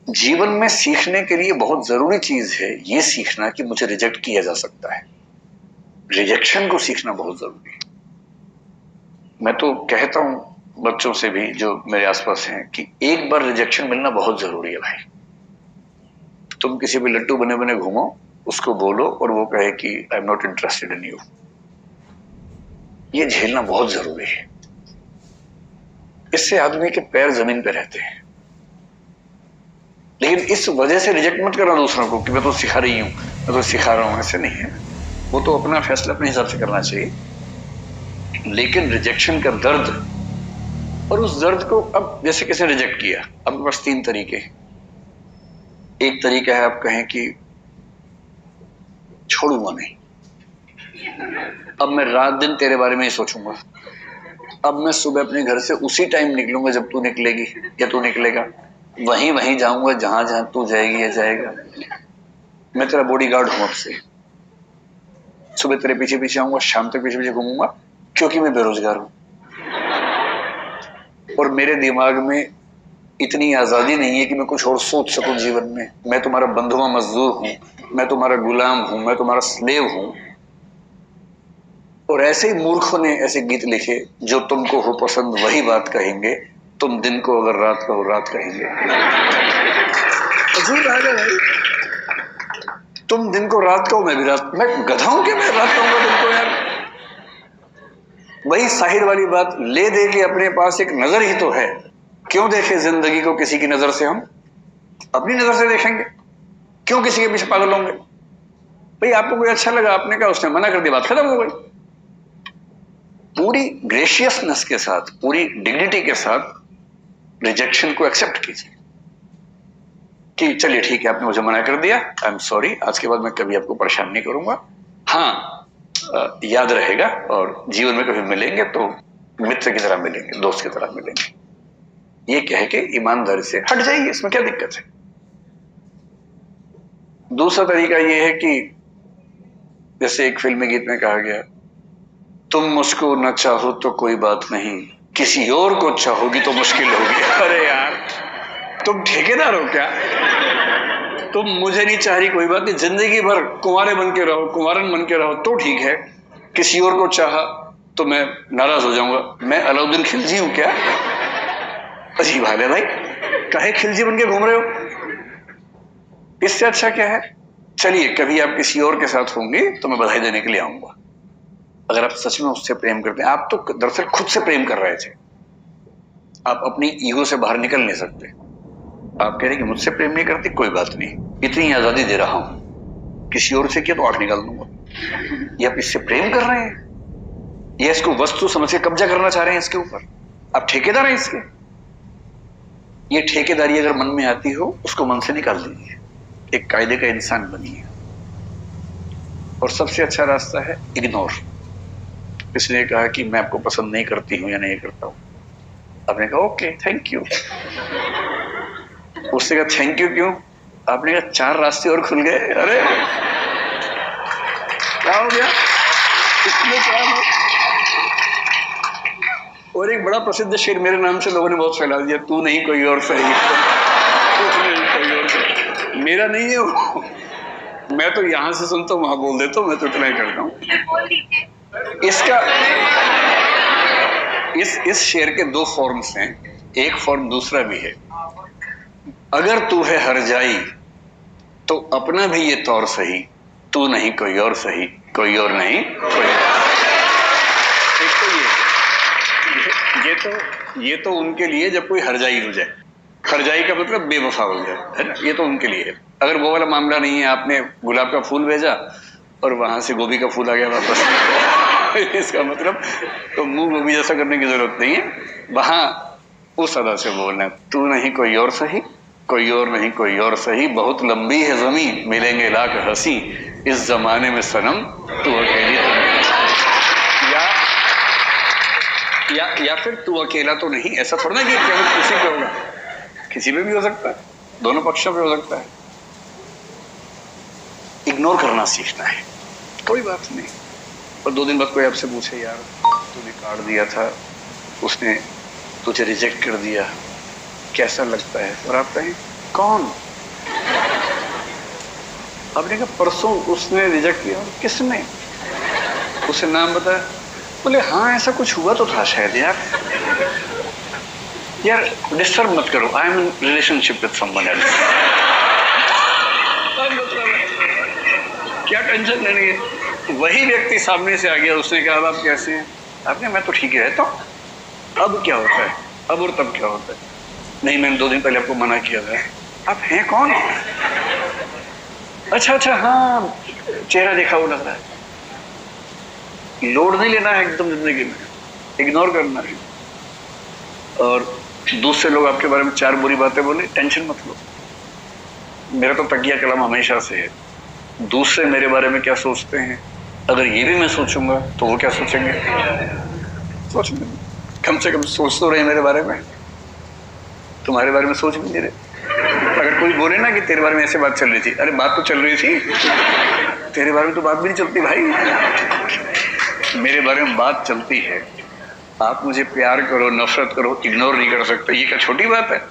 जीवन में सीखने के लिए बहुत जरूरी चीज है ये सीखना कि मुझे रिजेक्ट किया जा सकता है। रिजेक्शन को सीखना बहुत जरूरी है। मैं तो कहता हूं बच्चों से भी जो मेरे आसपास हैं कि एक बार रिजेक्शन मिलना बहुत जरूरी है भाई। तुम किसी भी लट्टू बने बने घूमो, उसको बोलो और वो कहे कि I am not interested in you, ये झेलना बहुत जरूरी है। इससे आदमी के पैर जमीन पे रहते हैं। लेकिन इस वजह से रिजेक्ट मत करना दूसरों को कि मैं तो सिखा रही हूं, मैं तो सिखा रहा हूं, ऐसे नहीं है। वो तो अपना फैसला अपने हिसाब से करना चाहिए। लेकिन रिजेक्शन का दर्द, और उस दर्द को अब जैसे किसी ने रिजेक्ट किया, अब बस तीन तरीके हैं। एक तरीका है आप कहें कि छोड़ूंगा नहीं, अब मैं रात दिन तेरे बारे में ही सोचूंगा, अब मैं सुबह अपने घर से उसी टाइम निकलूंगा जब तू निकलेगी या तू निकलेगा, वहीं वहीं जाऊंगा जहां जहां तू जाएगी या जाएगा। मैं तेरा बॉडीगार्ड हूं, अब से सुबह तेरे पीछे पीछे आऊंगा, शाम तक पीछे पीछे घूमूंगा, क्योंकि मैं बेरोजगार हूं और मेरे दिमाग में इतनी आजादी नहीं है कि मैं कुछ और सोच सकूं जीवन में। मैं तुम्हारा बंधुआ मजदूर हूं, मैं तुम्हारा गुलाम हूं, मैं तुम्हारा स्लेव हूं। और ऐसे ही मूर्खों ने ऐसे गीत लिखे, जो तुमको हो पसंद वही बात कहेंगे, तुम दिन को अगर रात कहो रात कहेंगे। अजीब बात है भाई, तुम दिन को रात कहो मैं भी रात, मैं गधा हूं कि मैं रात कहूंगा तुमको यार। वही साहिर वाली बात, ले दे के अपने पास एक नजर ही तो है, क्यों देखे जिंदगी को किसी की नजर से, हम अपनी नजर से देखेंगे, क्यों किसी के पीछे पागल होंगे। भाई आपको कोई अच्छा लगा, आपने कहा, उसने मना कर दिया, बात खत्म हो गई। पूरी ग्रेशियसनेस के साथ, पूरी डिग्निटी के साथ रिजेक्शन को एक्सेप्ट कीजिए कि चलिए ठीक है, आपने मुझे मना कर दिया, आई एम सॉरी, आज के बाद मैं कभी आपको परेशान नहीं करूंगा। हाँ, याद रहेगा और जीवन में कभी मिलेंगे तो मित्र की तरह मिलेंगे, दोस्त की तरह मिलेंगे, ये कह के ईमानदारी से हट जाइए, इसमें क्या दिक्कत है। दूसरा तरीका यह है कि जैसे एक फिल्मी गीत में कहा गया, तुम मुझको न चाहो तो कोई बात नहीं, किसी और को चाहोगी तो मुश्किल होगी। अरे यार, तुम ठेकेदार हो क्या? तुम मुझे नहीं चाह रही कोई बात नहीं, जिंदगी भर कुंवारे बन के रहो, कुंवारन बन के रहो तो ठीक है, किसी और को चाहा तो मैं नाराज हो जाऊंगा। मैं अलाउद्दीन खिलजी हूं क्या? अजीब हाल है भाई, काहे खिलजी बन के घूम रहे हो? इससे अच्छा क्या है, चलिए कभी आप किसी और के साथ होंगे तो मैं बधाई देने के लिए आऊंगा। अगर आप सच में उससे प्रेम करते हैं, आप तो दरअसल खुद से प्रेम कर रहे थे, आप अपनी ईगो से बाहर निकल नहीं सकते। आप कह रहे कि मुझसे प्रेम नहीं करती, कोई बात नहीं, इतनी आजादी दे रहा हूं, किसी और से किया तो आठ निकाल दूंगा। ये आप इससे प्रेम कर रहे हैं, ये इसको वस्तु समझ के कब्जा करना चाह रहे हैं इसके ऊपर, आप ठेकेदार हैं इसके। ये ठेकेदारी अगर मन में आती हो, उसको मन से निकाल दीजिए, एक कायदे का इंसान बनिए। और सबसे अच्छा रास्ता है इग्नोर। किसने कहा कि मैं आपको पसंद नहीं करती हूं या नहीं करता हूं, आपने कहा ओके थैंक यू, उससे कहा थैंक यू क्यों, आपने कहा चार रास्ते और खुल गए। अरे क्या हो गया इसमें, क्या हो? और एक बड़ा प्रसिद्ध शेर मेरे नाम से लोगों ने बहुत फैला दिया, तू नहीं कोई और सही, कोई और सही। मेरा नहीं है वो, मैं तो यहां से सुनता हूं वहां बोल देता हूं, मैं तो इतना ही करता हूं। इसका इस शेर के दो फॉर्म्स हैं, एक फॉर्म दूसरा भी है, अगर तू है हर जाई तो अपना भी ये तौर सही, तू नहीं कोई और सही, कोई और नहीं कोई और। एक तो ये तो उनके लिए जब कोई हरजाई हो जाए, हरजाई का मतलब बेवफा हो जाए, है ना, ये तो उनके लिए है। अगर वो वाला मामला नहीं है, आपने गुलाब का फूल भेजा और वहां से गोभी का फूल आ गया वापस इसका मतलब तो मुंह गोभी जैसा करने की जरूरत नहीं है, वहां उस अदा से बोलना, तू नहीं कोई और सही, कोई और नहीं कोई और सही, बहुत लंबी है जमीन, मिलेंगे लाख हंसी, इस जमाने में सनम तू अकेली या फिर तू अकेला तो नहीं, ऐसा थोड़ा ना कि केवल किसी पे होगा, किसी पे भी हो सकता है, दोनों पक्षों पे हो सकता है। इग्नोर करना सीखना है, कोई बात नहीं। और 2 दिन बाद कोई आपसे पूछे, यार तूने काट दिया था, उसने तुझे रिजेक्ट कर दिया, कैसा लगता है, और आप कहें कौन? आपने कहा परसों उसने रिजेक्ट किया। किसने? उसे नाम बताया? बोले हाँ ऐसा कुछ हुआ तो था शायद। यार डिस्टर्ब मत करो, I am in relationship with someone else. क्या टेंशन लेनी है? वही व्यक्ति सामने से आ गया, उसने कहा आप कैसे हैं? आपने मैं तो ठीक ही रहता हूँ। अब क्या होता है? अब और तब क्या होता है? नहीं मैंने 2 दिन पहले आपको मना किया था। आप हैं कौन? अच्छा हाँ चेहरा देखा हुआ लग रहा है। लोड नहीं लेना है एकदम जिंदगी में, इग्नोर करना है। और दूसरे लोग आपके बारे में 4 बुरी बातें बोले, टेंशन मत लो। मेरा तो तकिया कलम हमेशा से है, दूसरे मेरे बारे में क्या सोचते हैं, अगर ये भी मैं सोचूंगा तो वो क्या सोचेंगे? सोचेंगे कम से कम सोच तो रहे मेरे बारे में, तुम्हारे बारे में सोच भी नहीं रहे। अगर कोई बोले ना कि तेरे बारे में ऐसे बात चल रही थी, अरे बात तो चल रही थी, तेरे बारे में तो बात भी नहीं चलती भाई। मेरे बारे में बात चलती है। आप मुझे प्यार करो नफरत करो, इग्नोर नहीं कर सकते, ये क्या छोटी बात है?